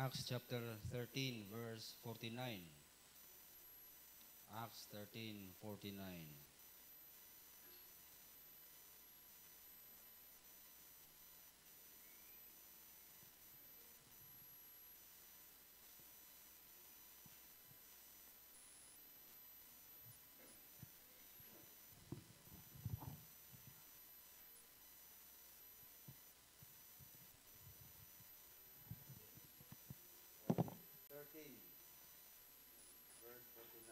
Acts chapter 13, verse 49. Acts 13:49. Verse 49.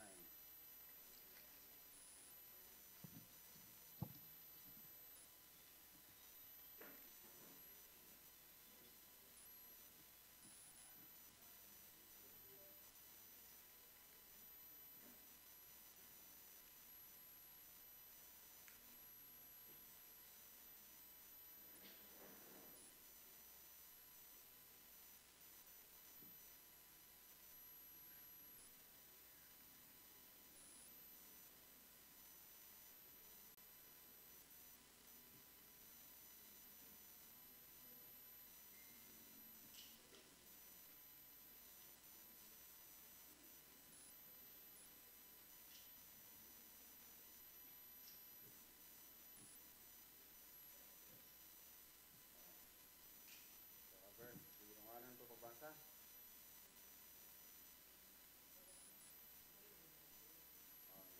Verse, sinungalan ito pagbasa.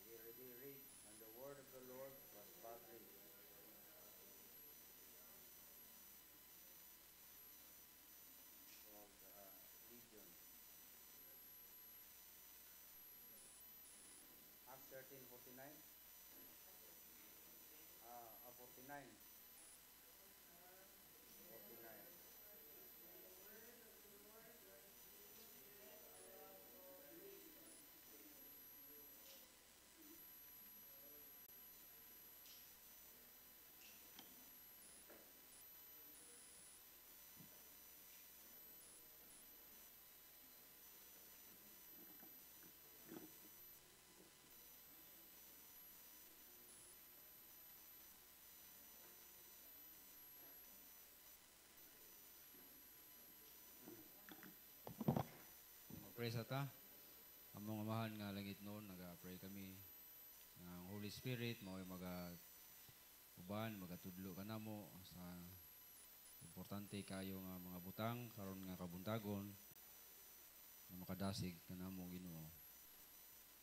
Ready, read. And the word of the Lord was bodily. Of the legion. Acts 13:49. 49. 49. Praise ata. Among amahan nga langit noon, nag-pray kami. Ang Holy Spirit, mao uban, magatudlo ka namo sa importante kayo nga mga butang karon nga kabuntagon na makadasig ka namo Ginoo.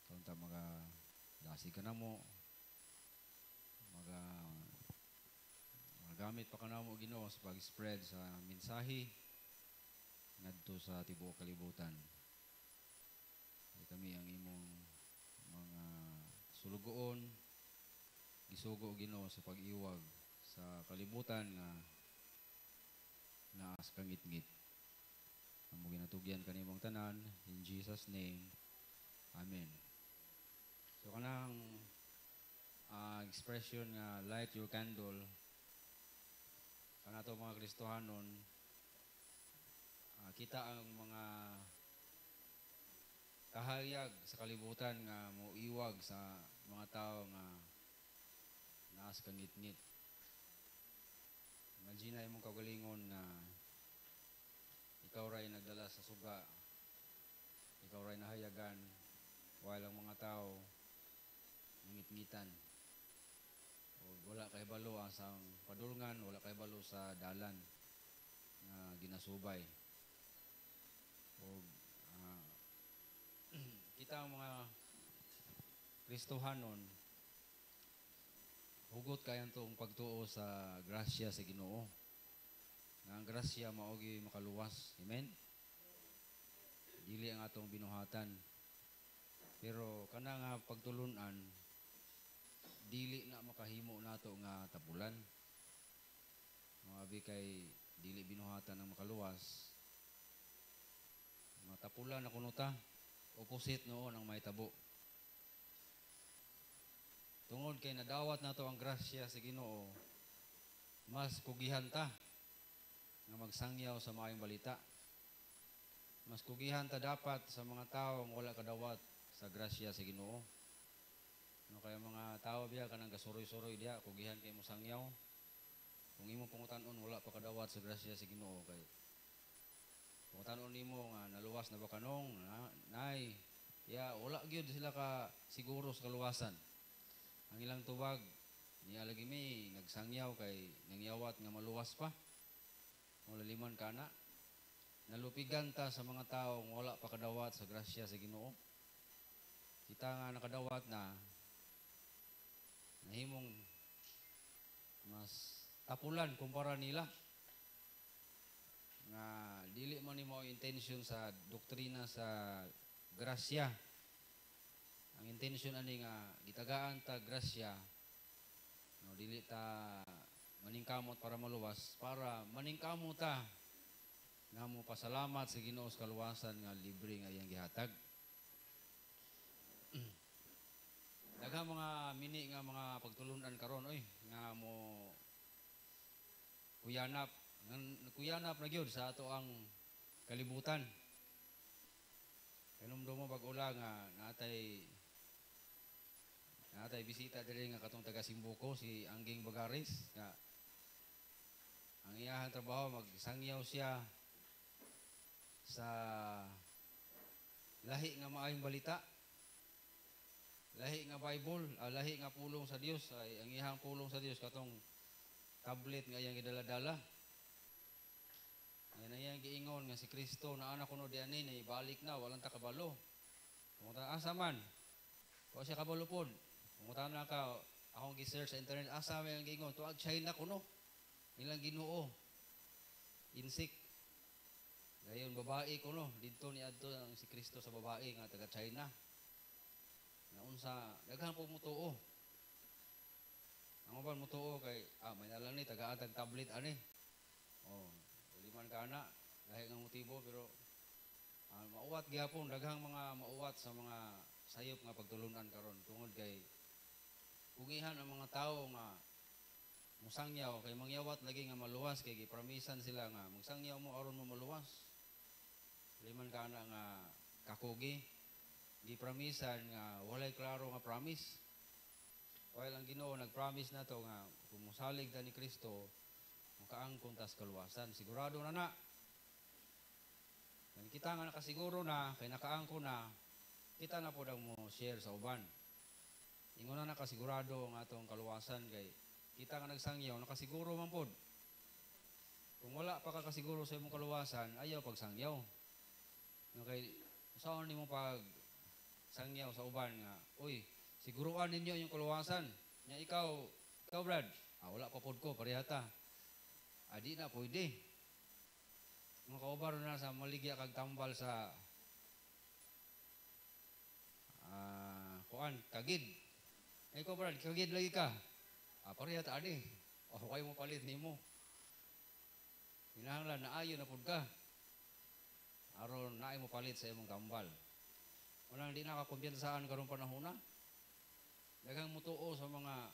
Karon ta magadasig ka namo, magamit pa ka namo Ginoo sa pag-spread sa mensahe ngadto sa tibuok kalibutan. Kami ang imong mga sulugoon, isugo Ginoo sa pag-iwag sa kalibutan nga naas kangit-ngit. Amo ginatugyan kanimong tanan in Jesus name. Amen. So kanang expression nga light your candle kanato mga Kristohanon, kita ang mga kahayag sa kalibutan nga moiwag sa mga tao nga naas kangit-ngit. Imagine imong kagalingon na ikaw ray nagdala sa suga, ikaw ray nahayagan, while ang mga tao ngit-ngitan. O wala kay balo ang padulngan, wala kay balo sa dalan nga ginasubay. O kita ang mga Kristohanon, hugot kayan tong pagtuo sa grasya sa Ginoo. Nga ang grasya maogi makaluwas. Amen? Dili ang atong binuhatan. Pero kana nga pagtulunan, dili na makahimo nato nga tapulan. Mga kay dili binuhatan ang makaluwas. Matapulan na kuno ta. Opposite noon ang may tabo. Tungod kay nadawat nato ang grasya sa Ginoo, mas kugihan ta nga magsangyaw sa maayong balita. Mas kugihan ta dapat sa mga tao nga wala kadawat sa grasya sa Ginoo. No kay mga tao biya kanang gasuroy-suroy diha, kugihan kay mo sangyaw. Kung imo pangutan-on wala pa kadawat sa grasya sa Ginoo kay Kung tanong nimo nga naluwas na ba kanong nay, ya wala gyud sila ka siguro sa kaluwasan. Ang ilang tubag niya lagi mi nagsangyaw kay nangyawat nga maluwas pa. Wala liman kana. Nalupigan ta sa mga tao nga wala pa kadawat sa grasya sa Ginoo. Kita nga nakadawat na nahimong mas tapulan kumpara nila nga dili man nimo intention sa doktrina sa grasya. Ang intention ani nga gitagaan ta grasya no dili ta maningkamot para maluwas, para maningkamot ta nga mo pasalamat sa Ginoo sa kaluwasan nga libre nga iyang gihatag. Daghang mga mini nga mga pagtulunan karon oy nga mo kuyanap na gyud sa ato ang kalibutan. Kanumdum mo pag-ula nga natay bisita diri nga katong taga Simbuko si Angging Bagaris nga ang iyahang trabaho magsangyaw siya sa lahi nga maayong balita, lahi nga Bible, lahi nga pulong sa Dios, ay ang iyang pulong sa Dios katong tablet nga iyang gidala-dala. Yan ang iyang giingon nga si Kristo na anak kuno diani na ibalik na walang takabalo. Kumutan asa man? Wa siya kabalo pod. Kumutan na ka akong gi-search sa internet asa may ang giingon tuag China kuno. Ilang Ginoo. Insik. Dayon babae kuno didto ni adto ang si Kristo sa babae nga taga China. Naunsa daghan po mutuo. Ang uban mutuo kay may nalang ni taga-atag tablet ani. Oh, liman kana dahil nga motibo pero mauwat gyapon daghang mga mauwat sa mga sayop nga pagtulunan karon tungod kay pugihan ang mga tawo nga musangyaw kay mangyawat lagi nga maluwas kay gipromisan sila nga magsangyaw mo aron mo maluwas. Liman kana nga kakugi gipromisan nga walay klaro nga promise. While ang Ginoo nagpromise na to nga kung musalig ta ni Kristo makaangkon tas kaluwasan sigurado na. Kung kita nga nakasiguro na kay nakaangkon na kita na pod ang mo share sa uban. Ingon na nakasigurado nga atong kaluwasan kay kita nga nagsangyaw nakasiguro man pod. Kung wala pa ka kasiguro sa imong kaluwasan ayaw pagsangyaw. Okay, saan nimo pag sangyaw sa uban nga, uy, siguruan ninyo yung kaluwasan. Nya ikaw Brad, wala pa pod ko, parehata. Di na pwede. Mga kaubar na sa maligya kag tambal sa kagid. Ikaw Brad, kagid lagi ka. Parehata ani. Kayo mo palit nimo. Hinahanglan na ayo na pod ka. Aron naay mo palit sa imong kambal. Walang di nakakumpiyansaan karong panahon na. Daghang mutuo sa mga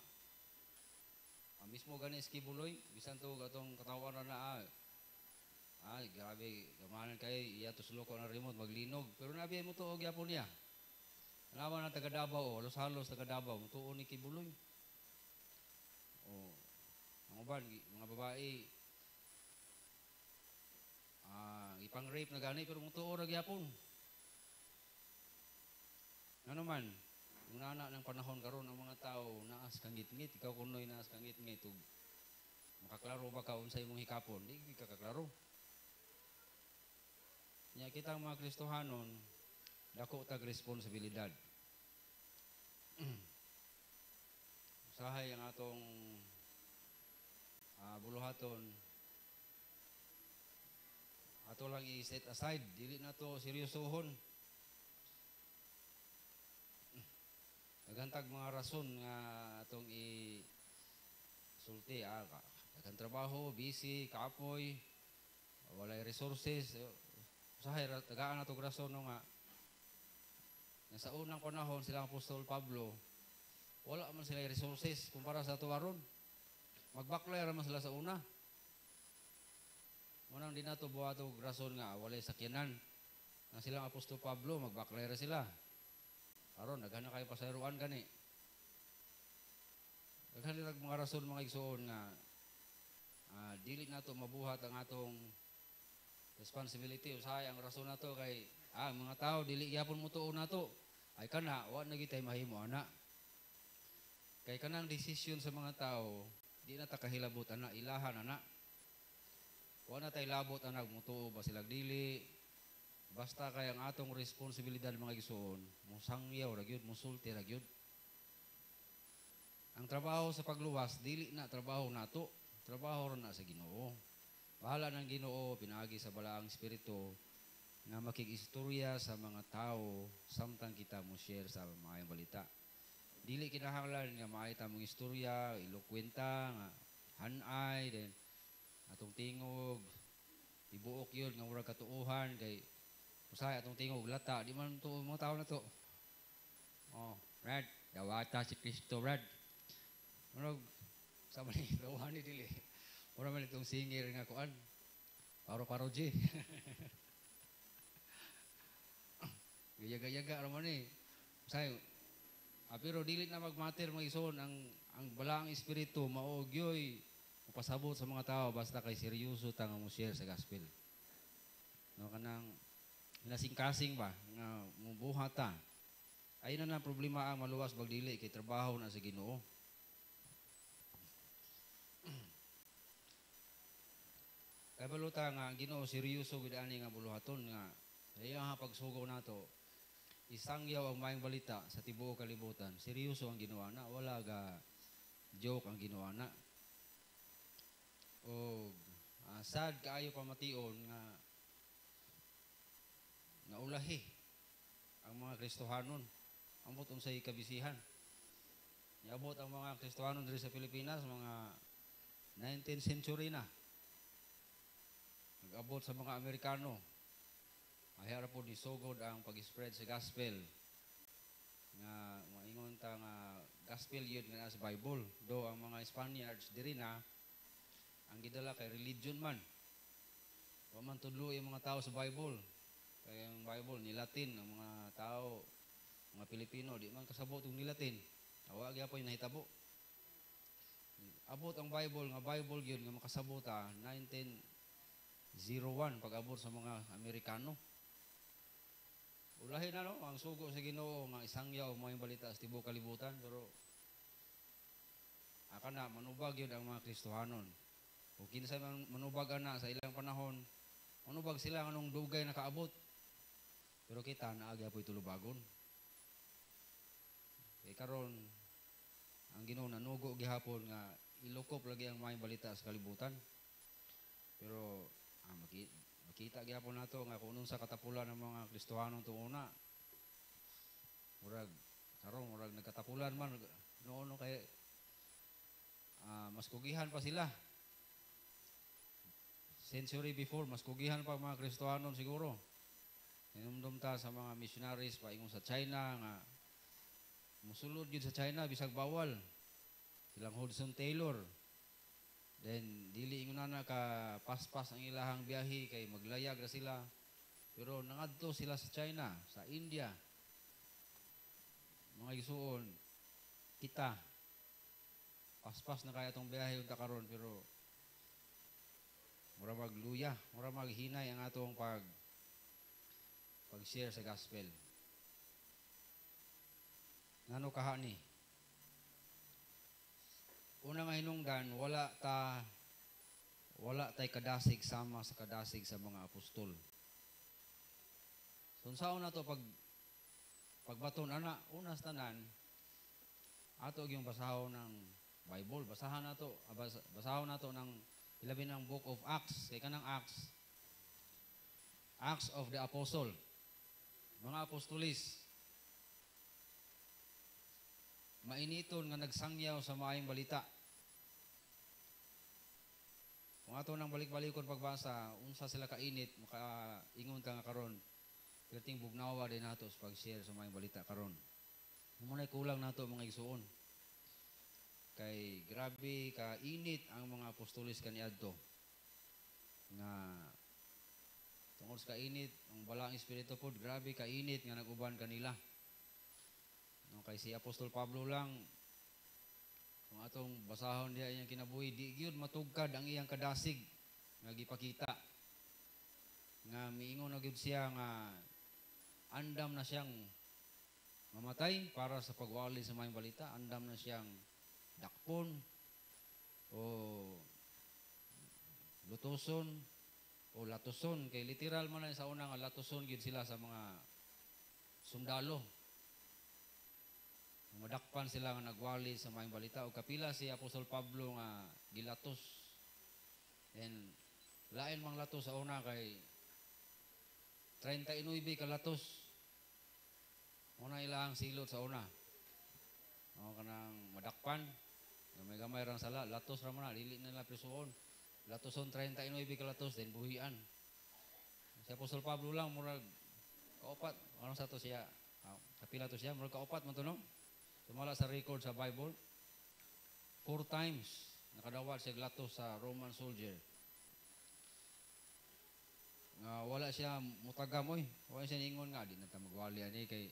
mismo gani Skibuloy, bisan to gatong katawan na grabe, gamanan kay iya to suloko na remote maglinog. Pero nabi mo tuo gyapon niya. Naman ang taga Davao, halos taga Davao, mutuo ni Kibuloy. Ang uban, mga babae, ipang-rape na gani, pero mutuo na gyapon. Ano man, yung nana ng panahon karon ng mga tao naas kang ngit-ngit, ikaw kunoy naas kang ngit-ngit, makaklaro ba ka unsay imong hikapon? Di ka kaklaro. Nya kita ang mga Kristohanon, dako tag responsibilidad. Usahay ang atong buluhaton, ato lang i-set aside, dili na to seryosohon. Nagantag mga rason nga atong sulti, daghang trabaho, busy, kaapoy, walay resources. Usahay tagaan na itong rason nga sa unang panahon silang Apostol Pablo, wala man sila resources kumpara sa tuwaron. Magbakla raman sila sa una. Munang di na ito buhatog rason nga walay sakyanan. Ang silang Apostol Pablo, magbakla sila. Aron, nagana kayo pasayruan gani. Daghan nila mga rason mga igsoon nga dili na ito mabuhat ang atong responsibility usahay ang rason nato kay mga tao dili gyapon mo tuo nato. Ay kana wa na gitay mahimo ana. Kay kanang desisyon sa mga tao di na ta kahilabot ana ilahan ana. Wa na tay labot ana mutuo ba sila dili. Basta kay ang atong responsibilidad mga igsoon, musangyaw ra gyud, musulti ra gyud. Ang trabaho sa pagluwas dili na trabaho nato, trabaho ra na sa Ginoo. Bahala ng Ginoo pinaagi sa balaang espiritu nga makikistorya sa mga tao samtang kita mo share sa maayong balita. Dili kinahanglan nga maay ta mong istorya, ilokwenta nga hanay then atong tingog ibuok yun nga murag katuohan kay usay atong tingog lata di man to mga tao na to. Oh, Brad, dawata si Kristo Brad. Murag sa man ni rawani dili. Mura man itong singer nga kuan. Paro-paro G. Gayaga-yaga raman ni. Say, pero dili na magmatter mga ison ang balaang espiritu mao gyoy mapasabot sa mga tao basta kay seryoso ta nga mo share sa gospel. No kanang nasing-kasing ba nga mubuhat ta. Ayun na problema ang maluwas bag dili kay trabaho na sa Ginoo. Kay baluta nga ang Ginoo seryoso gid ani nga buluhaton nga iyang pagsugo nato isangyaw ang maayong balita sa tibuok kalibutan. Seryoso ang ginawa na, wala ga joke ang ginawa na. O sad kaayo pamation nga naulahi ang mga Kristohanon. Ambot unsay kabisihan. Niabot ang mga Kristohanon diri sa Pilipinas mga 19th century na. Nag-abot sa mga Amerikano. Mahira po disugod ang pag-spread sa gospel. Nga maingon ta nga gospel yun nga sa Bible. Do ang mga Spaniards diri na ang gidala kay religion man. Wa man tudlo yung mga tao sa Bible. Kay ang Bible ni Latin ang mga tao, mga Pilipino di man kasabot og ni Latin. Awa gyapon nahitabo. Abot ang Bible nga Bible yun nga makasabot 1901 pag-abot sa mga Amerikano. Ulahin na no, ang sugo sa Ginoo nga isangyaw mo yung balita sa tibuok kalibutan pero aka na manubag yun ang mga Kristohanon. O kinsa man manubag ana sa ilang panahon, manubag sila anong dugay nakaabot. Pero kita naagya po tulubagon. Kay karon ang Ginoo nanugo gihapon nga ilukop lagi ang maayong balita sa kalibutan. Pero makita gyapon nato nga kung sa katapulan ng mga Kristohanon tuuna. Murag karon murag nagkatapulan man noon kay mas kugihan pa sila. Century before mas kugihan pa mga Kristohanon siguro. Hinumdum ta sa mga missionaries pa ingon sa China nga musulod yun sa China bisag bawal. Silang Hudson Taylor. Then dili ingon na ka paspas ang ilahang biyahe kay maglayag ra sila. Pero nangadto sila sa China, sa India. Mga igsuon kita paspas na kaya tong biyahe unta karon pero mura magluya, mura maghinay ang atong pag-share sa gospel. Ngano kahani? Una nga hinungdan, wala tay kadasig sama sa kadasig sa mga apostol. So unsaon na to pagbaton ana unas tanan ato yung basahon ng Bible, basahon nato ng ilabi ng Book of Acts, kay kanang Acts of the Apostle. Mga apostolis mainiton nga nagsangyaw sa maayong balita. Kung ato nang balik-balikon pagbasa, unsa sila kainit, makaingon ka nga karon, perting bugnawa din nato sa pag-share sa maayong balita karon. Munay kulang nato mga igsuon. Kay grabe ka init ang mga apostolis kaniadto. Nga tungod sa kainit, ang balaang espiritu pod, grabe ka init nga naguban kanila. No, kay si Apostol Pablo lang, kung atong basahon diya iyang kinabuhi, di gyud matugkad ang iyang kadasig nga gipakita. nga miingon na gyud siya nga andam na siyang mamatay para sa pagwali sa maayong balita, andam na siyang dakpon o lutuson o latuson, kay literal man na sa una nga latuson gyud sila sa mga sundalo. Madakpan sila nga nagwali sa maayong balita o kapila si Apostol Pablo nga gilatos. And lain mang latos sa una kay 39 ka latos. Una ilang silot sa una. O kanang madakpan, gamay-gamay rang sala, latos ra man na, dili nila prisuon. Latoson 39 ka latos then buhian. Si Apostol Pablo lang murag kaupat, ano sa to siya? Kapila to siya, murag kaupat man to no? Tumala sa record sa Bible, 4 times nakadawat siya latos sa Roman soldier. Wala siya mutagam, oy. Wala siya ningon nga, di na ta magwali ani kay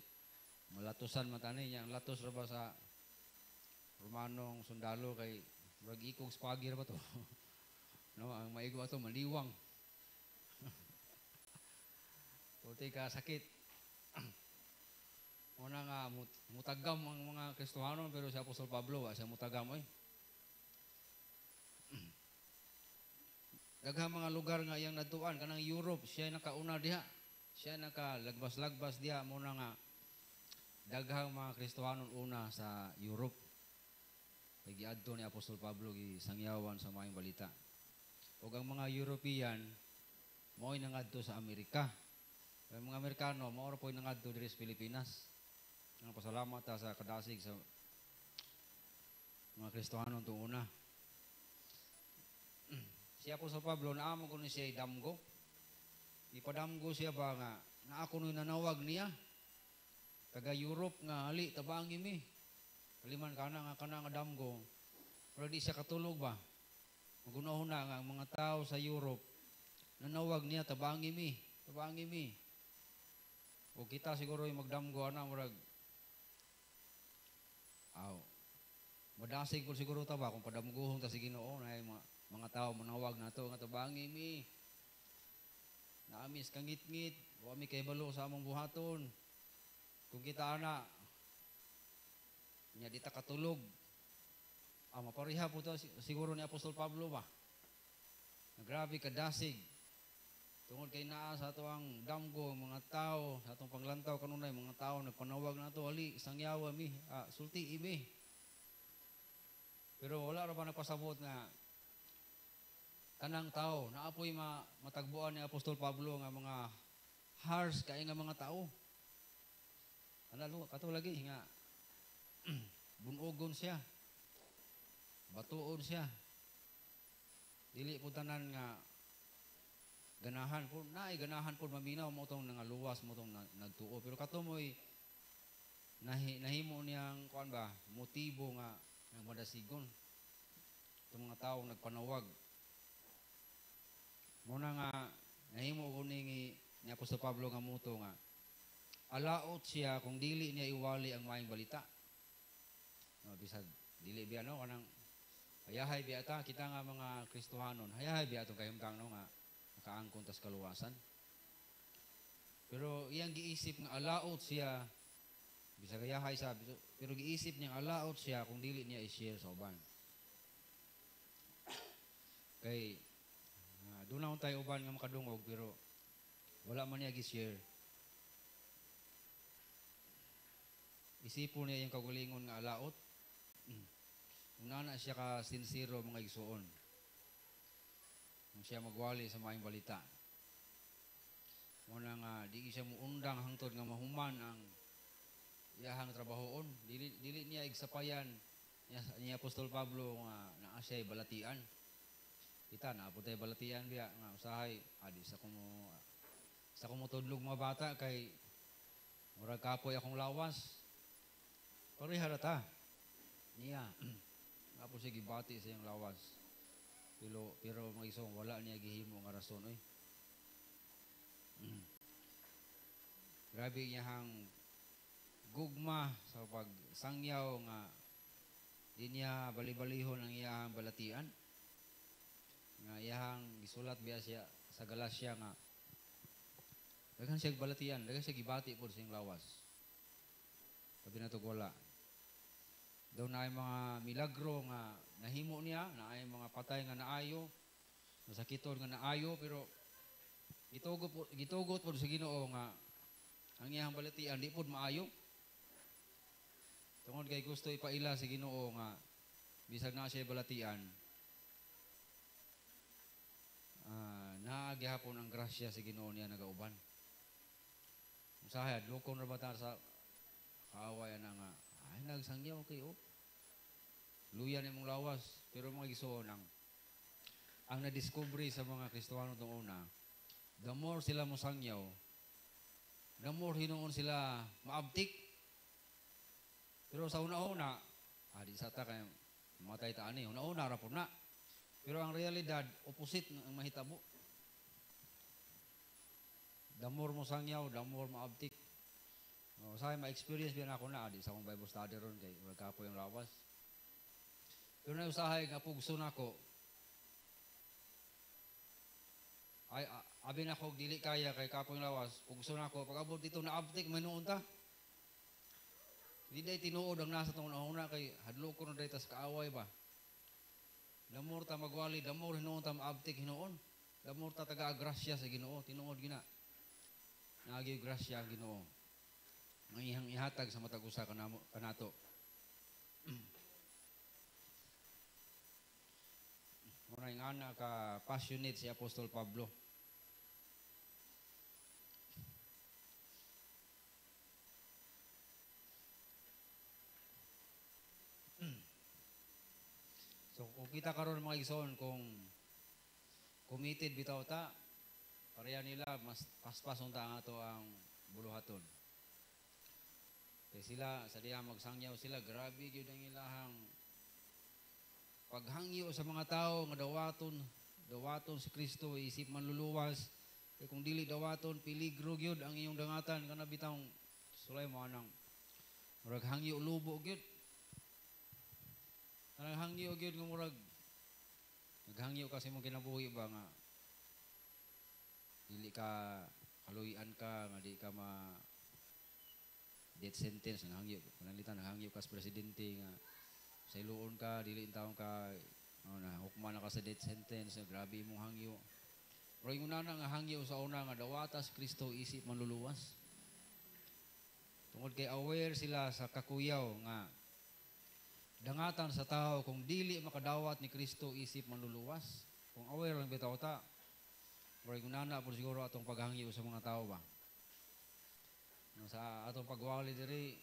malatusan man tani niya. Ang latos ra ba sa Romanong sundalo kay murag ikog spagi ra ba to? No, ang maigo ato maliwang. Puti ka sakit. Una nga mutagam ang mga Kristiyano pero si Apostol Pablo siya mutagam oy. Daghang mga lugar nga iyang natuan kanang Europe siya nakauna diha. Siya nakalagbas-lagbas diha muna nga daghang mga Kristiyano una sa Europe. Kay giadto ni Apostol Pablo gisangyawan sa maayong balita. Ug ang mga European mao'y nangadto sa Amerika. Ang mga Amerikano mao ra po'y nangadto diri sa Pilipinas. Ang pasalamat ta sa kadasig sa mga Kristiyano tuong una. Si Apostol Pablo naamo ko ni siya damgo. Ipadamgo siya ba nga na ako no'y nanawag niya. Taga Europe nga ali tabangi mi. Kaliman kana nga damgo. Pero di siya katulog ba? Magunahon na nga ang mga tao sa Europe nanawag niya tabangi mi. Tabangi mi. O kita siguro yung magdamgo na murag madasig ko siguro ta ba kung padamguhong ta si Ginoo na mga tao manawag nato nga tabangi mi. Naamis kangit-ngit, wa mi kay balo sa among buhaton. Kung kita ana nya di ta katulog. Mapariha po to siguro ni Apostol Pablo ba. Grabe ka dasig. Tungod kay naa sa ato ang damgo mga tao sa atong panglantaw kanunay mga tao nagpanawag nato ali isang yawa mi sulti imi. Pero wala ra ba nagpasabot nga kanang tao naapoy matagbuan ni Apostol Pablo nga mga harsh kay nga mga tao. Ano kato lagi nga bunogon siya. Batuon siya. Dili po tanan nga ganahan po, ganahan po maminaw mo itong nangaluwas mo itong nagtuo. Pero kato mo'y nahimo niyang, kuan ba, motibo nga ng madasigon. Itong mga taong nagpanawag. Muna nga, nahimo ko ni Apostol Pablo nga muto nga, alaot siya kung dili niya iwali ang maayong balita. Bisag, dili biya no, kanang, hayahay biya ta, kita nga mga Kristohanon, hayahay biya itong kayumtang no nga, kaangkon tas kaluwasan. Pero iyang giisip nga alaot siya bisag gayahay sa pero giisip niya alaot siya kung dili niya i-share sa uban. Kay doon na tayo uban nga makadungog pero wala man niya gi-share. Isipon niya yung kagulingon nga alaot. Una na siya ka sincero mga igsuon. Kung siya magwali sa maayong balita. Muna nga, di siya muundang hangtod nga mahuman ang iyahang trabahoon. Dili niya igsapayan ni Apostol Pablo nga naa siya balatian. Kita na po tayo balatian biya nga usahay adi sa kumutudlog mga bata kay murag kapoy akong lawas. Parihara ta. Niya. Nga po siya gibati sa iyang lawas. Pero mga isong wala niya gihimo nga rason oy. Grabe niya hang gugma sa pagsangyaw nga di niya bali-balihon ang iyang balatian. Nga iyang gisulat biya siya sa Galacia nga Daghan siya balatian, daghan siya gibati po siyang lawas. Sabi na to wala. Daw na ay mga milagro nga nahimo niya, na ay mga patay nga naayo, masakiton nga naayo, pero gitugot po sa Ginoo nga ang iyang balatian di po maayo. Tungod kay gusto ipaila sa Ginoo nga bisag na siya balatian, naagihapon ang grasya sa Ginoo niya nagauban. Usahay adlokon ra bata sa kaaway na nga ay nagsangyaw kayo. Luya ni mong lawas, pero mga igsoon ang na-discovery sa mga Kristiyano tong una, the more sila mosangyaw, the more hinuon sila maabtik. Pero sa una-una, di sa ta kay matay ta ani, una-una ra po na. Pero ang realidad, opposite ang mahitabo. The more mosangyaw, the more maabtik. Sa ma-experience biyan ako na, di sa akong Bible study ron, kay wagkapo yung lawas. Pero na usahay nga pugso na ko, ay abi na ko dili kaya kay kapoy lawas, pugso na ko, pag abot dito naabtik, may noon ta. Di day tinuod ang nasa itong una kay hadlo ko na day tas kaaway ba. Damor ta magwali, damor hinoon ta maabtik hinoon. Damor ta taga-grasya sa Ginoo, tinuod gina. Naagi grasya ang Ginoo. Ang iyang ihatag sa matag usa kanato. Muna yung anak passionate si Apostol Pablo. So kung kita karon mga igsoon, kung committed bitaw ta, pareha nila mas paspas unta ang ato ang buluhaton. Kay sila sa diha magsangyaw sila, grabe gyud ang ilahang paghangyo sa mga tao nga dawaton si Kristo isip manluluwas. Kay kung dili dawaton peligro gyud ang iyong dangatan kana bitang sulay mo anang murag hangyo lubo gyud. Anang hangyo gyud nga murag naghangyo kasi mong kinabuhi ba nga dili ka kaluyan ka nga di ka ma death sentence nga hangyo panalitan hangyo ka sa presidente nga sa iluon ka, dili taong ka, hukman na ka sa death sentence, grabe mong hangyo. Pero yung una nga hangyo sa una nga, dawatas Kristo isip manluluwas. Tungod kay aware sila sa kakuyaw nga, dangatan sa tao kung dili makadawat ni Kristo isip manluluwas. Kung aware lang bitaw ta, pero yung una po siguro atong paghangyo sa mga tao ba. Sa atong pagwali diri,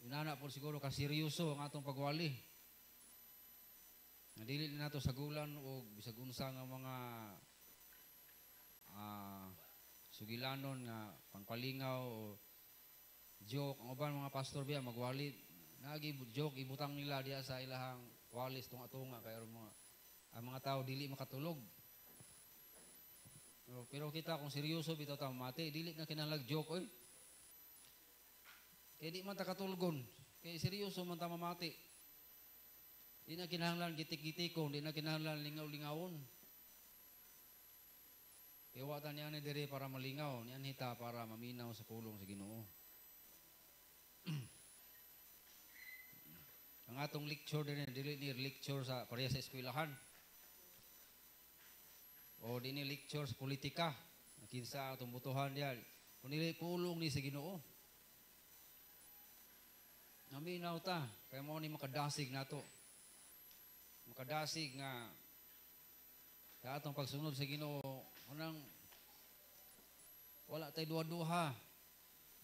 inana po siguro kaseryoso ang atong pagwali. Nga dili na nato sagulan o bisag unsa nga mga sugilanon nga pangpalingaw o joke. Ang uban mga pastor biya magwali, nagi joke ibutang nila diya sa ilahang walis tunga-tunga kay ang mga tao dili makatulog. Pero kita kung seryoso bitaw ta mati, dili na kinahanglan joke oy. Kaya di man ta katulgon. Kaya seryoso man ta mamati. Di na kinahanglan gitik-gitikon, di na kinahanglan lingaw-lingawon. Kaya wata niya ni dire para malingaw, niyan hita para maminaw sa pulong sa Ginoo. Ang atong lecture din, dili ni lecture sa pareha sa eskwelahan. O di ni lecture sa politika. Kinsa atong butuhan diyan. Kung nili pulong ni sa Ginoo. Naminaw ta, kaya mo ni makadasig na to. Makadasig nga sa atong pagsunod sa Ginoo, unang wala tay duha-duha.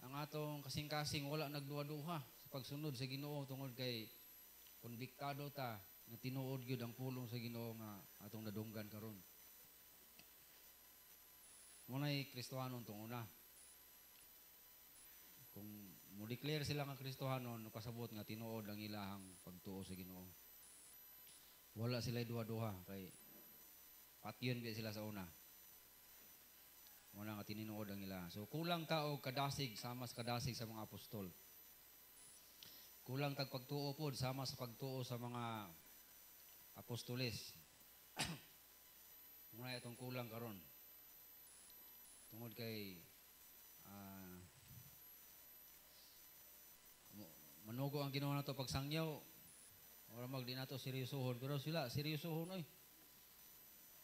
Ang atong kasing-kasing wala nagduha-duha sa pagsunod sa Ginoo tungod kay konbiktado ta na tinuod gyud ang pulong sa Ginoo nga atong nadunggan karon. Munay Kristohanon tong una. Kung mo-declare sila nga Kristohanon, kasabot nga tinuod ang ilahang pagtuo sa Ginoo. Wala sila duha-duha kay patyon biya sila sa una. Wala nga tininuod ang ila. So kulang tao kadasig sama sa kadasig sa mga apostol. Kulang tag pagtuo pod sama sa pagtuo sa mga apostoles. muna itong kulang karon. Tungod kay manugo ang Ginoo nato pagsangyaw. Wala magdi nato seryosohon, pero sila seryosohon oy.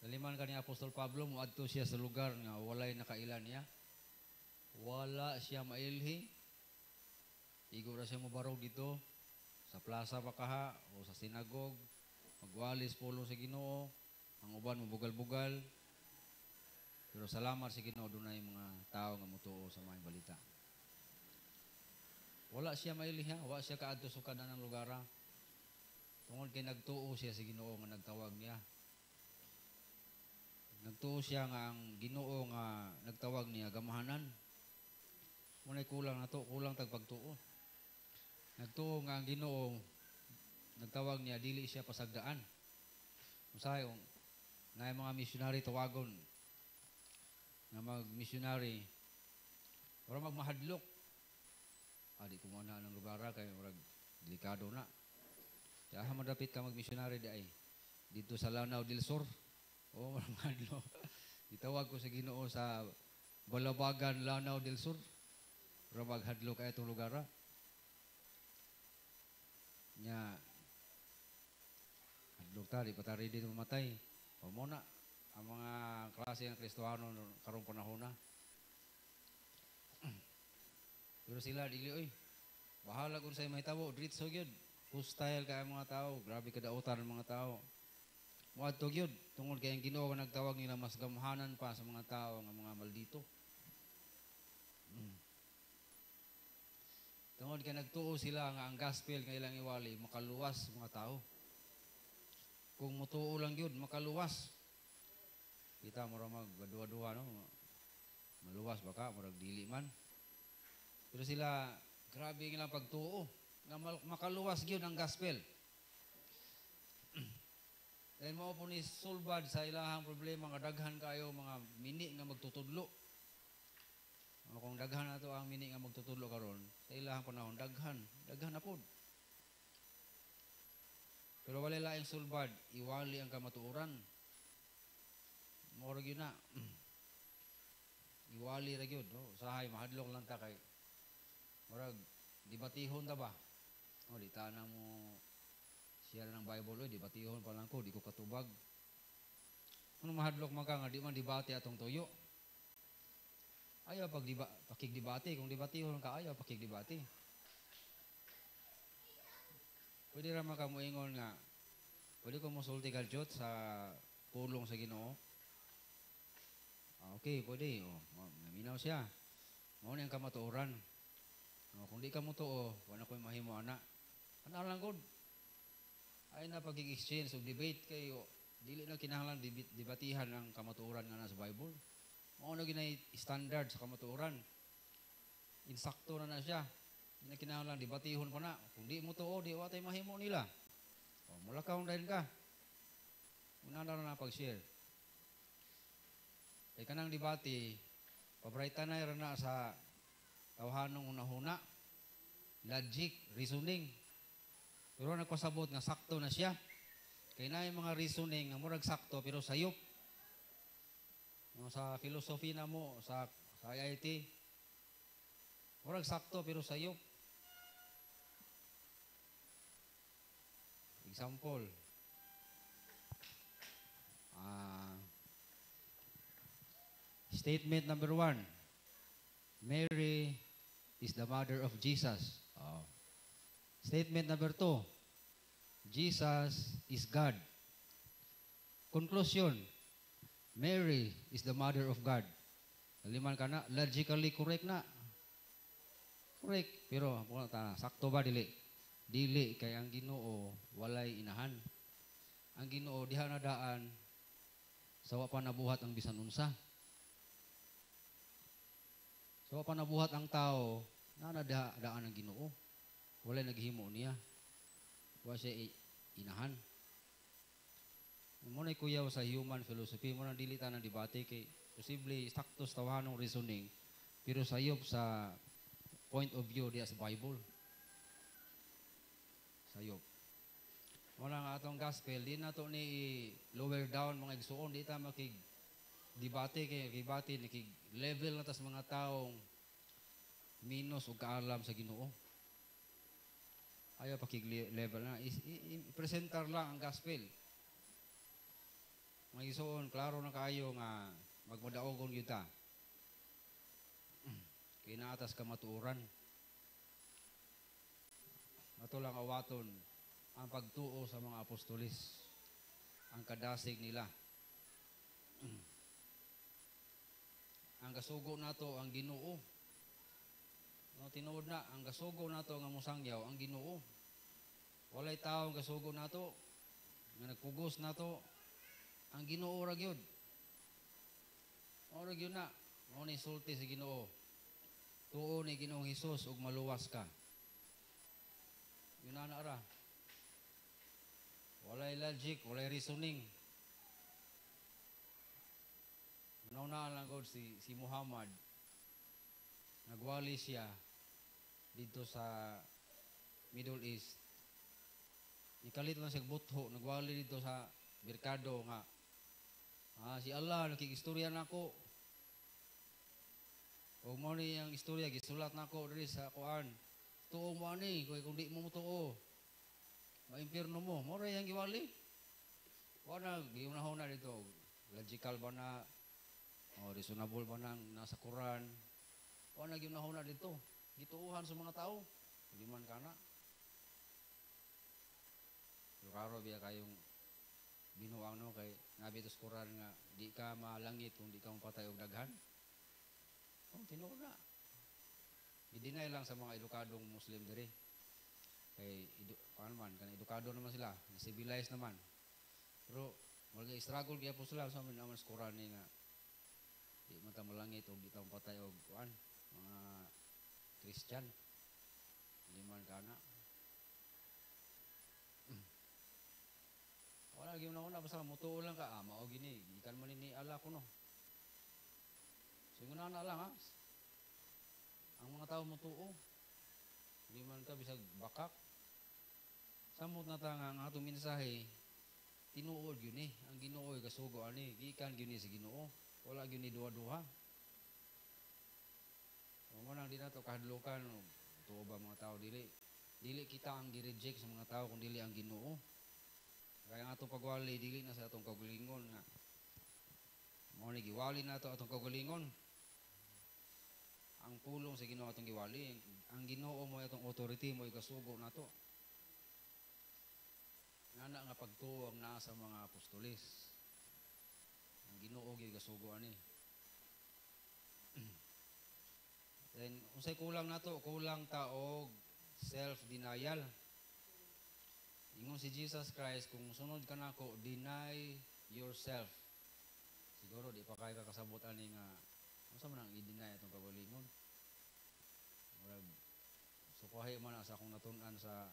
Daliman kani Apostol Pablo muadto siya sa lugar nga walay nakailan niya. Wala siya mailhi. Igo ra siya mobarog dito sa plaza Bakaha o sa sinagog. Magwalis polo sa Ginoo. Ang uban mabugal-bugal. Pero salamat sa Ginoo dunay mga tao nga motuo sa mga balita. Wala siya mailiha, wala siya kaadto sa kanang lugar. Tungod kay nagtuo siya sa Ginoo nga nagtawag niya. Nagtuo siya nga ang Ginoo nga nagtawag niya gamahanan. Munay kulang nato, kulang tag pagtuo. Nagtuo nga ang Ginoo nagtawag niya dili siya pasagdaan. Usahay na mga missionary tawagon nga mag-missionary para magmahadlok. Di ko muna ng lugar kay murag delikado na. Kaya madapit ka mag-missionary di ay dito sa Lanao del Sur. O mahadlok. Itawag ko sa Ginoo sa Balabagan, Lanao del Sur. Para maghadlok ay itong lugar. Nya hadlok ta, di pa ta ready mamatay. O muna ang mga klase ng Kristohano karong panahon na. Pero sila dili oy. Bahala kung sa'yo may tabo, dritso gyud. Hostile kay mga tao, grabe kadautan ng mga tao. Muadto gyud tungod kay ang Ginoo nga nagtawag nila mas gamhanan pa sa mga tao nga mga maldito. Tungod kay nagtuo sila nga ang gospel nga ilang iwali makaluwas mga tao. Kung mutuo lang gyud makaluwas. Kita mo ra magduwa-duwa no. Maluwas baka murag dili man. Pero sila, grabe ang ilang pagtuo. Na makaluwas gyud ang gospel. Dahil mo po ni sulbad sa ilahang problema nga daghan kayo mga mini nga magtutudlo. Kung daghan na to ang mini nga magtutudlo karon, sa ilahang panahon, daghan na po. Pero wala laing sulbad, iwali ang kamatuoran. Moro gyud na. Iwali ra gyud, no? Usahay mahadlok lang ta kay murag dibatihon ta ba? O di ta na mo share ng Bible, dibatihon pa lang ko, di ko katubag. Kung mahadlok man ka nga di man debate atong tuyo. Ayaw pakigdebate, kung debatihon ka ayaw pakigdebate. Pwede ra man ka moingon nga pwede ko mosulti kadyot sa pulong sa Ginoo. Okay, pwede. Minaw siya. Mao ni ang kamatuoran. Kung di ka mo tuo, wala ko'y mahimo ana. Ano lang good? Ay na pag-exchange o debate kayo, dili na kinahanglan debatihan ang kamatuoran nga na sa Bible. Mao na ginay standard sa kamatuoran. Insakto na siya. Hindi na kinahanglan debatihon pa na. Kung di mo tuo, di watay mahimo nila. Mulakaw dahil ka. Una na pag-share. Kaya kanang debate, paborita na yun na sa tawhanong una-huna, logic, reasoning. Pero nagpasabot nga sakto na siya. Kaya na yung mga reasoning nga murag sakto pero sayop. Sa philosophy na mo, sa IIT, murag sakto pero sayop. Example, statement number 1, Mary is the mother of Jesus. Statement number 2, Jesus is God. Conclusion, Mary is the mother of God. Liman ka na, logically correct na. Correct. Pero, sakto ba dili? Dili, kay ang Ginoo walay inahan. Ang Ginoo diha na daan, sawa pa nabuhat ang bisan unsa. Sawa pa nabuhat ang tao, daan ang Ginoo. Walay naghimo niya. Wa siya inahan. Muna'y kuyaw sa human philosophy, muna dili ta ng debate kay posible sakto sa tawanong reasoning, pero sayop sa point of view diya sa Bible. Sayop. Wala nga atong gospel, di na to ni lower down mga igsuon, di ta makig debate kay debate ni kig level na tas mga taong minus ug kaalam sa Ginoo. Ayaw pa kig level na presentar lang ang gospel. Mga igsuon, klaro na kayo nga magmadaogon gyud ta. Kay naatas ka matuoran. Ato lang awaton ang pagtuo sa mga apostolis, ang kadasig nila. Ang gasugo nato ang Ginoo. No, tinuod na ang gasugo nato nga musangyaw ang Ginoo. Walay tawo gasugo nato nga nagpugos nato ang Ginoo ra gyud. Ora gyud na, mao ni sulti sa Ginoo. Tuo ni Ginoong Hesus ug maluwas ka. Yun na ra. Walay logic, walay reasoning. Nauna lang ko si Muhammad. Nagwali siya dito sa Middle East. Ikalit lang siya butho. Nagwali dito sa merkado nga. Si Allah, nakigistorya na ako. O mo ni ang istorya, gisulat na ako diri sa kuan. Tuo mo ani, kung di mo tuo. Maimpirno mo. Mora yung giwali. Wala, giyunahon na dito. Logical ba na? O reasonable ba nang nasa Quran? Wala, giyunahon na dito. Gituuhan sa mga tao. Hindi man ka na. Klaro biya kayong binuang no kay nabi ito sa Quran nga di ka malangit kung di ka mapatay og daghan. Tinuod na. I-deny lang sa mga edukadong Muslim diri. Kay edukado naman sila, civilized naman. Pero wala struggle kaya po sila sa amin naman sa Quran ni nga di man ta malangit o di ta patay og kuan mga Christian. Di man kana. Wala gyud na basta mutuo lang ka mao gini gikan man ni Allah kuno. Singon na lang ha. Ang mga tao mutuo. Di man ka bisag bakak. Samot na ta nga ang atong mensahe tinuod gyud ni ang Ginoo kasugo ani gikan gyud ni sa Ginoo wala gyud ni duha-duha. Mo nang di nato kahadlukan tuo ba mga tao dili kita ang gi-reject sa mga tao kun dili ang Ginoo. Kaya ang atong pagwali dili na sa atong kaugalingon nga mo ni giwali nato atong kaugalingon. Ang pulong sa Ginoo atong giwali ang Ginoo mo atong authority mo ikasugo nato. Ngana nga pagtuo ang naa sa mga apostolis. Ang Ginoo gyud kasugo ani. Then unsay kulang nato? Kulang ta og self-denial. Ingon si Jesus Christ, kung sunod ka nako, deny yourself. Siguro di pa kay kakasabot ani nga unsa man ang i-deny atong kagalingon. Murag sukuhay man sa akong natun-an sa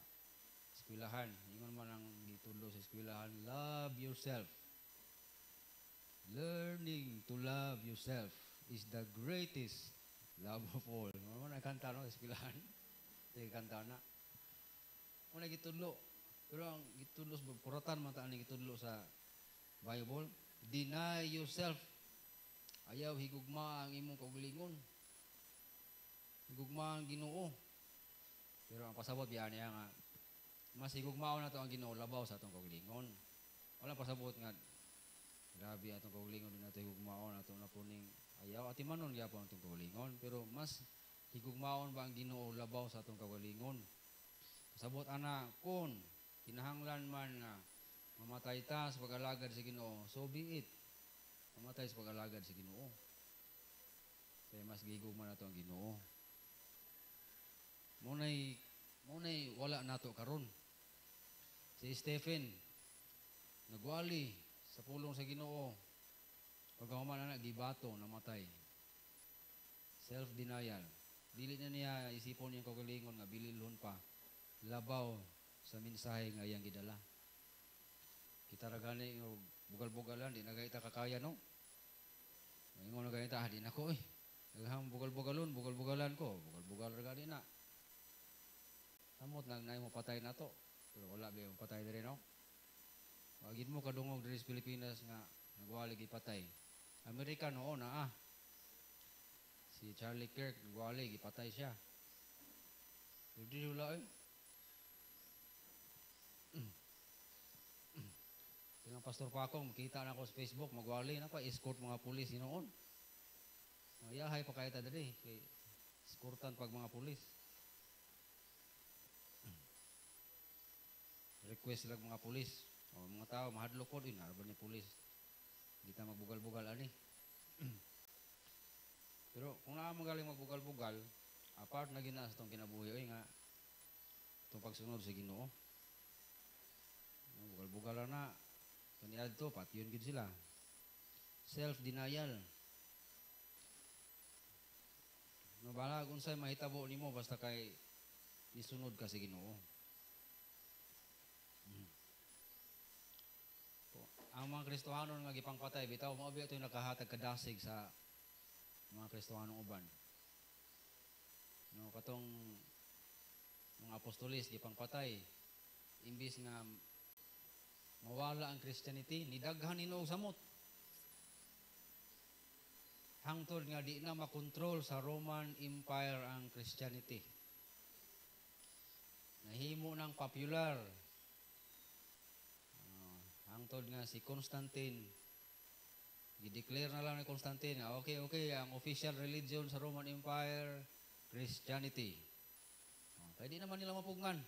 eskwelahan. Ingon man ang gitudlo sa eskwelahan, love yourself. Learning to love yourself is the greatest love of all. Ano man kanta no sa eskwelahan? Sige kanta na. Una gitudlo. Pero ang gitudlo sa puratan man ta ani gitudlo sa Bible, deny yourself. Ayaw higugma ang imong kaugalingon. Higugma ang Ginoo. Pero ang pasabot biya niya nga mas higugmao na to ang Ginoo labaw sa atong kaugalingon. Wala pasabot nga grabe atong kaugalingon din nato higugmaon ato na puning ayaw ati manon gyapon atong kaugalingon pero mas higugmaon ba ang Ginoo labaw sa atong kaugalingon. Pasabot ana kun kinahanglan man nga mamatay ta sa pag-alagad sa Ginoo, so be it. Mamatay sa pag-alagad sa Ginoo. Kaya mas gigugma nato ang Ginoo. Munay wala nato karon. Si Stephen nagwali sa pulong sa Ginoo. Pagkahuman na gibato namatay. Self-denial. Dili na niya isipon niyang kaugalingon nga bililhon pa labaw sa mensahe nga iyang gidala. Kita ra gani bugal-bugalan di na gayta kakaya no. Ingon na gayta di na ko daghang bugal-bugalan ko, bugal-bugal ra gani na. Samot nang nay mo patay na to. Pero wala ba yung patay diri no? Wagid mo kadungog diri sa Pilipinas nga nagwali gipatay. Amerika noon si Charlie Kirk nagwali gipatay siya. Hindi wala eh. Tingang Pastor Pakong, makita na ako sa Facebook, magwali na pa, escort mga pulis noon. Yahay pa kaya dali, kay escortan pag mga pulis. Request lang mga pulis. O mga tao, mahadlok ko din, harapan ni pulis. Hindi ta magbugal-bugal ani. Pero kung magaling magbugal-bugal, apart na gina sa itong kinabuhi, nga, itong pagsunod sa Ginoo. Bugal-bugal na, kaniad to, pati yun gid sila. Self-denial. No, bala, kung sa'y mahitabo ni mo, basta kay nisunod ka sa Ginoo. Ang mga Kristohanon nga gipangpatay, bitaw, maabi ito yung nakahatag kadasig sa mga Kristohanong uban. No, katong mga apostolis, gipangpatay, imbis nga mawala ang Christianity, nidaghan inog samot. Hangtod nga di na makontrol sa Roman Empire ang Christianity. Nahimo ng popular. Hangtod nga si Constantine, i-declare na lang ni Constantine, okay, ang official religion sa Roman Empire, Christianity. Kaya di naman nila mapungan.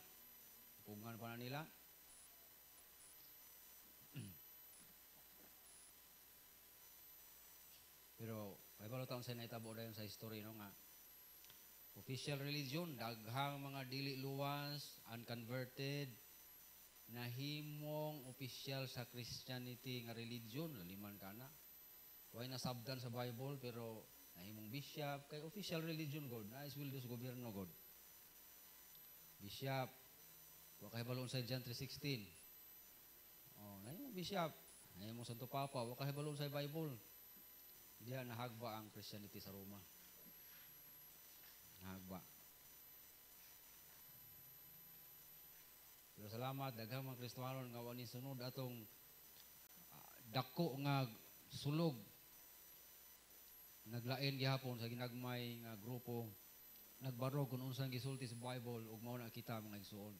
Mapungan pa na nila. Pero, kaya ba taon sa naitabo na yun sa history, no, nga, official religion, daghang mga dili luwas, unconverted, nahimong official sa Christianity nga religion, laliman ka na. Huwag nasabdan sa Bible, pero nahimong bishop, kay official religion God, nais will do sa gobyerno God. Bishop, huwag kayo balon sa John 3:16. Nahimong bishop, nahimong Santo Papa, huwag kayo balon sa Bible. Diyan nahagba ang Christianity sa Roma. Nahagba. Pero salamat, daghang mga Kristohanon nga wani sunod atong dako nga sulog. Naglain gihapon sa ginagmay nga grupo, nagbarog kung unsang gisulti sa Bible ug mao na kita mga igsuon.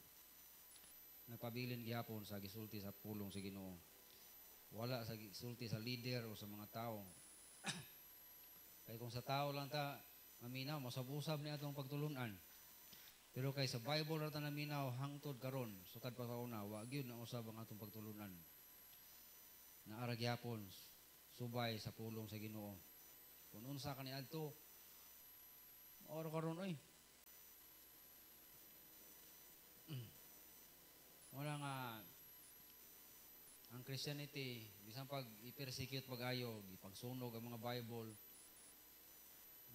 Nagpabilin gihapon sa gisulti sa pulong sa Ginoo. Wala sa gisulti sa leader o sa mga tao. Kaya kung sa tao lang ta maminaw, masab-usab ni atong pagtulunan. Pero kay sa Bible ra ta naminaw hangtod karon, sukad pa kauna, wa gyud na usab ang atong pagtulunan. Naara gyapon subay sa pulong sa Ginoo. Kung unsa kaniadto, ora karon oy. Wala nga ang Christianity, bisan pag i-persecute pag-ayo, ipagsunog ang mga Bible,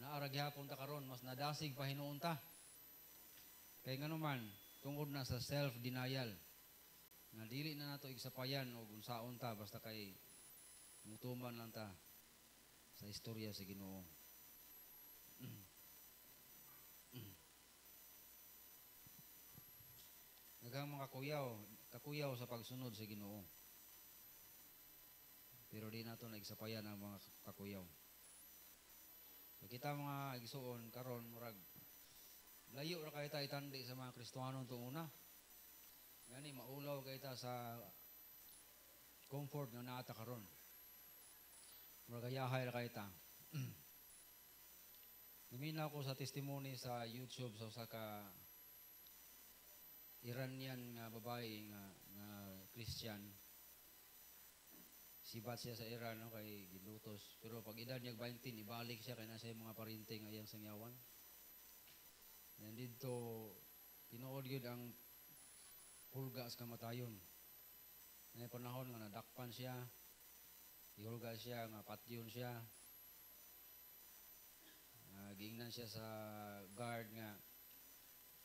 naara gyapon ta karon, mas nadasig pa hinuon ta. Kaya nga naman, tungod na sa self-denial, nga dili na nato igsapayan o unsaon ta, basta kay mutuman lang ta sa istorya sa Ginoo. Nagang mga kakuyaw sa pagsunod sa Ginoo. Pero di nato naigsapayan ang mga kakuyaw. So, kita mga igsuon karon murag layo ra kay ta itandi sa mga Kristohanon tuong una. Gani maulaw kay ta sa comfort nga naata karon. Murag yahay ra kay ta. Naminaw ko sa testimony sa YouTube sa usa ka Iranian nga babae nga Christian. Sibat siya sa Iran, no, kay gilutos. Pero pag edad niya 20, ibalik siya kay nasa mga parinte nga iyang sangyawan. And dito, tinuod yun ang pulga sa kamatayon. May panahon nga nadakpan siya, ihulga siya, nga patyon siya. Giingnan siya sa guard nga,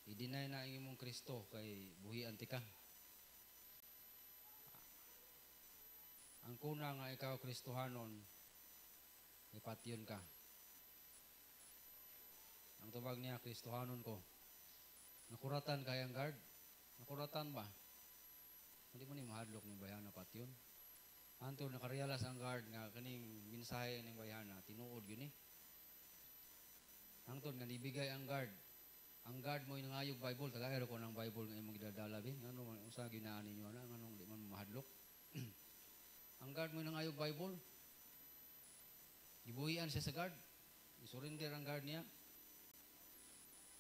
i-deny na ang imong Kristo kay buhi antika. Ang kuna nga ikaw Kristohanon, may patyon ka. Ang tubag niya, Kristohanon ko. Nakuratan kayang guard? Nakuratan ba? Hindi man ni mahadlok ng bayana pat yun. Antod nakarealas ang guard nga kaning mensahe ng bayana tinuod yun eh. Antod nga nibigay ang guard. Ang guard mo nangayog Bible, tagayro ko ng Bible nga imong gidadala bi. Ngano man usa ginaan ninyo na nganong di man mahadlok. Ang guard mo nangayog Bible. Gibuhian siya sa guard. Isurrender ang guard niya.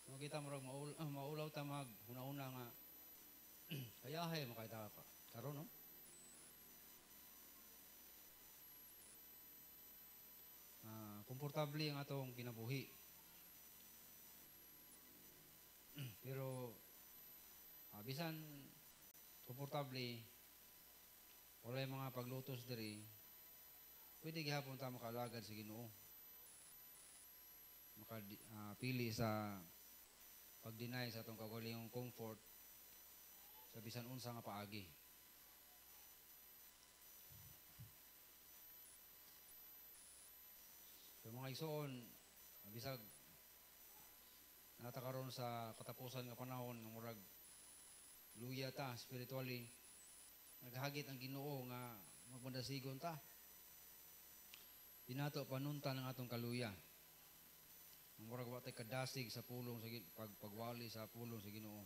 So kita murag maulaw ta mag una-una nga kayahay makita ka karon no. Komportable ang atong kinabuhi. Pero bisan komportable walay mga paglutos diri pwede gihapon ta makalagad sa Ginoo. Pili sa pag-deny sa atong kaugalingong comfort sa bisan unsa nga paagi. So mga igsoon, bisag natakaroon sa katapusan nga panahon nga murag luya ta spiritually, naghagit ang Ginoo nga magpandasigon ta. Dinato panunta ng atong kaluya. Ang murag wa tay kadasig sa pulong sa pagwali sa pulong sa Ginoo.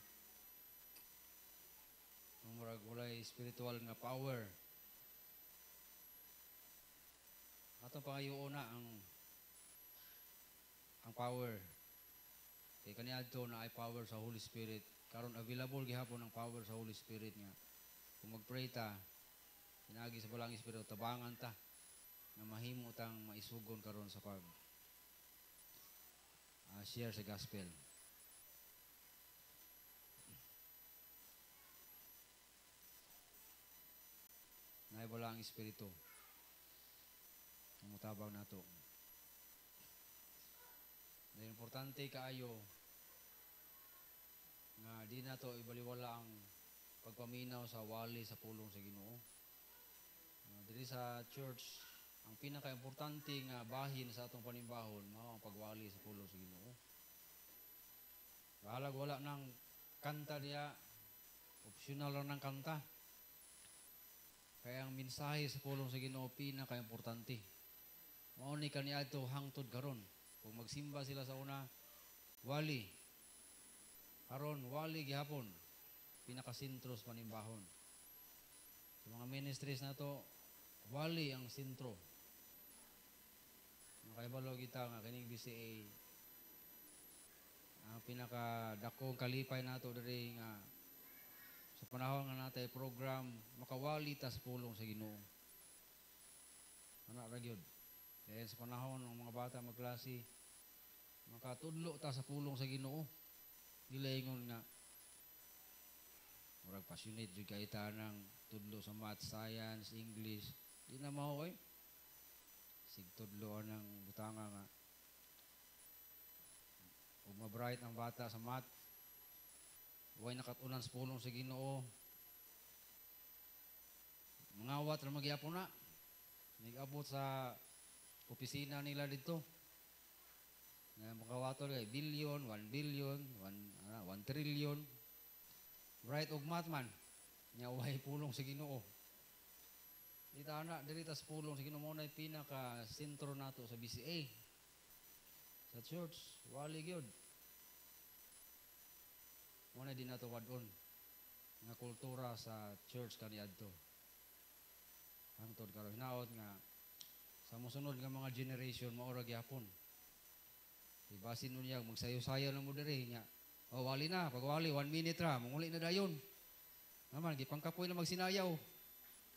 Ang murag walay spiritual nga power. Atong pangayoon na ang power. Kay kaniadto na ay power sa Holy Spirit. Karon available gihapon ang power sa Holy Spirit nga. Kung mag-pray ta, pinagi sa balang Espiritu tabangan ta na mahimo tang maisugon karon sa pag share sa gospel. Naibala ang Espiritu ang mutabang nato. Dahil importante kaayo nga di na to ibaliwala ang pagpaminaw sa wali sa pulong sa Ginoo. Diri sa church, ang pinaka-importante nga bahin sa atong panimbahon mao ang pagwali sa pulong sa Ginoo. Bahalag wala nang kanta diya, optional lang ng kanta. Kaya ang mensahe sa pulong sa Ginoo pinaka-importante. Mao ni kaniadto hangtod karon. Kung magsimba sila sa una, wali. Karon wali gihapon. Pinaka-sentro sa panimbahon. Sa mga ministries na to, wali ang sentro. Nakaibalo kita nga kining BCA ang pinaka-dakong kalipay nato diri nga sa panahon nga natay program makawali ta sa pulong sa Ginoo. Ana ra gyud. Dahil sa panahon ng mga bata magklase, makatudlo ta sa pulong sa Ginoo. Dili ingon nga murag passionate jud kay ta nang tudlo sa math, science, English. Di na mao oy. Sig tudlo nang butanga nga ug ma-bright ang bata sa math. Way nakatunan sa pulong sa Ginoo. Mangawat ra magyapon na. Nag-abot sa opisina nila dito. Nga makawatol kay billion, 1 billion, 1 trillion. Right og math man. Nya way pulong sa Ginoo. Dita na diri ta sa pulong sa Ginoo mo na pinaka sentro nato sa BCA. Sa church, wali gyud. Mo na din nato wadon nga kultura sa church kaniadto. Hangtod karon hinaot nga sa mosunod nga mga generation maura gyapon. Ibasin nun niya magsayo-sayo lang mo diri nya. O wali na, pag wali 1 minute ra, manguli na dayon. Naman gipangkapoy na magsinayaw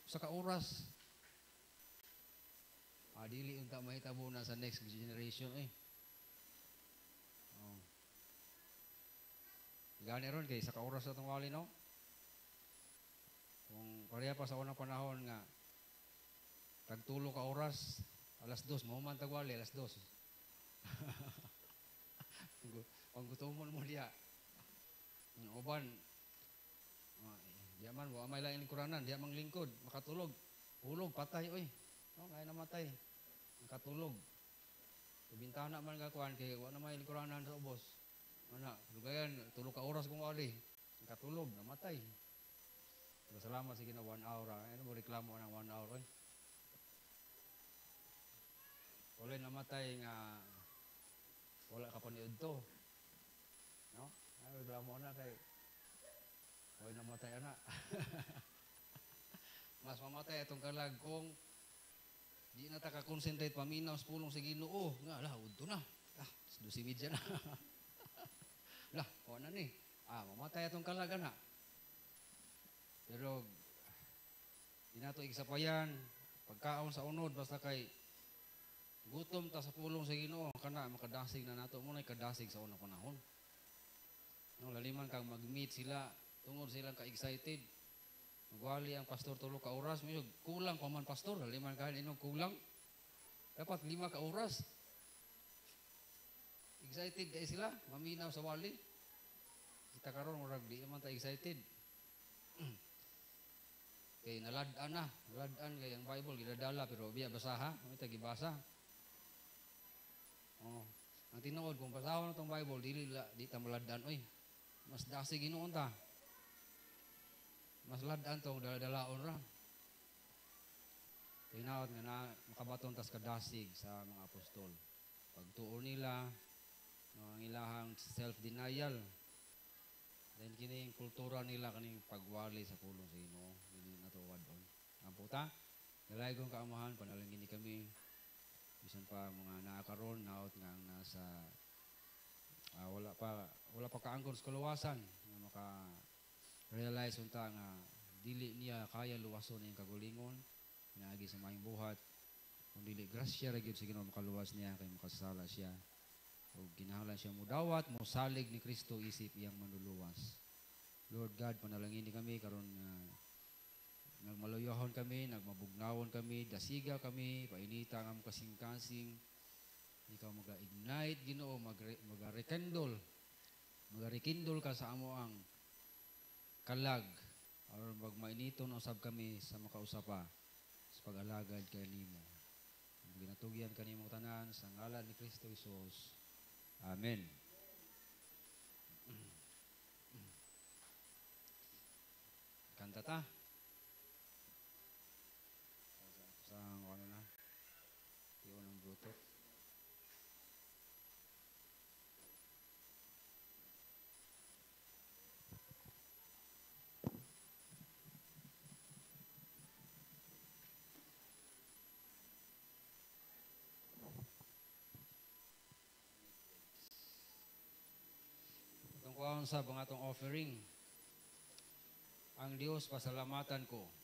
sa ka-oras. Dili unta mahitabo na sa next generation eh. Oh. Gani ron kay sa ka-oras atong wali no. Kung pareha pa sa unang panahon nga tagtulo ka oras, alas 2, mahuman tagwali, alas 2. Ang gutomon mo diya. Ang uban, diya man, wa may lain lingkuranan, diya mang lingkod, makatulog. Hulog, patay, oy. Ngayon namatay. Makatulog. Bintana man kakuan, kaya wa na may lingkuranan sa ubos. Lugayan, tulog ka oras kung wali. Makatulog, namatay. Salamat salamat sige na 1 hour. Ano mo reklamo ng 1 hour? Eh? Wala namatay nga wala ka pa niud to. No? Ano reklamo na kay wala namatay ana. Mas mamatay atong kalag kung di na ta ka concentrate paminaw sa pulong sa Ginoo. Nga la udto na. Dusi media na. Lah, o na ni. Mamatay atong kalag ana. Pero di nato igsapayan pagkaon sa unod basta kay gutom ta sa pulong sa Ginoo kana makadasig na nato mo na kadasig sa unang panahon. No, laliman kang mag-meet sila tungod silang ka-excited. Magwali ang pastor 3 ka oras, may kulang pa man pastor, laliman ka inog kulang. Dapat 5 ka oras. Excited kay sila, maminaw sa wali. Kita karon murag di man ta excited. Kay nalad-an na, nalad-an kay ang Bible gidadala pero biya basaha, may ta gibasa. Oh, ang tinuod kung basahon na tong Bible di ta malad-an oy. Mas dasig Ginoon ta. Mas lad-an tong dala-dalaon ra. Tinaot nga na makabaton tas kadasig sa mga apostol. Pagtuo nila ang ilahang self-denial. Then kining kultura nila kaning pagwali sa pulong sa Ginoo, dili na to wadon. Ampo ta, dalay kong kaamahan panalangin ni kami. Bisan pa mga naakaron naot nga ang nasa wala pa kaangkon sa kaluwasan nga maka realize unta nga dili niya kaya luwason iyang kagulingon pinaagi sa maayong buhat kung dili grasya ra gyud sa Ginoo makaluwas niya kay makasala siya ug kinahanglan siya mudawat mosalig ni Kristo isip iyang manluluwas. Lord God, panalangin ni kami karon nagmaluyahon kami, nagmabugnawon kami, dasiga kami, painita nga kasing-kasing. Ikaw mag-ignite Ginoo, mag-rekindle ka sa amo ang kalag or magmainiton usab kami sa makausapa sa pag-alagad kay nimo. Ginatugyan kanimo tanan sa ngalan ni Kristo Jesus. Amen. Kanta ta. Sa ano na? Iyon ang bruto. Itong kuhaon sa mga itong offering. Ang Diyos, pasalamatan ko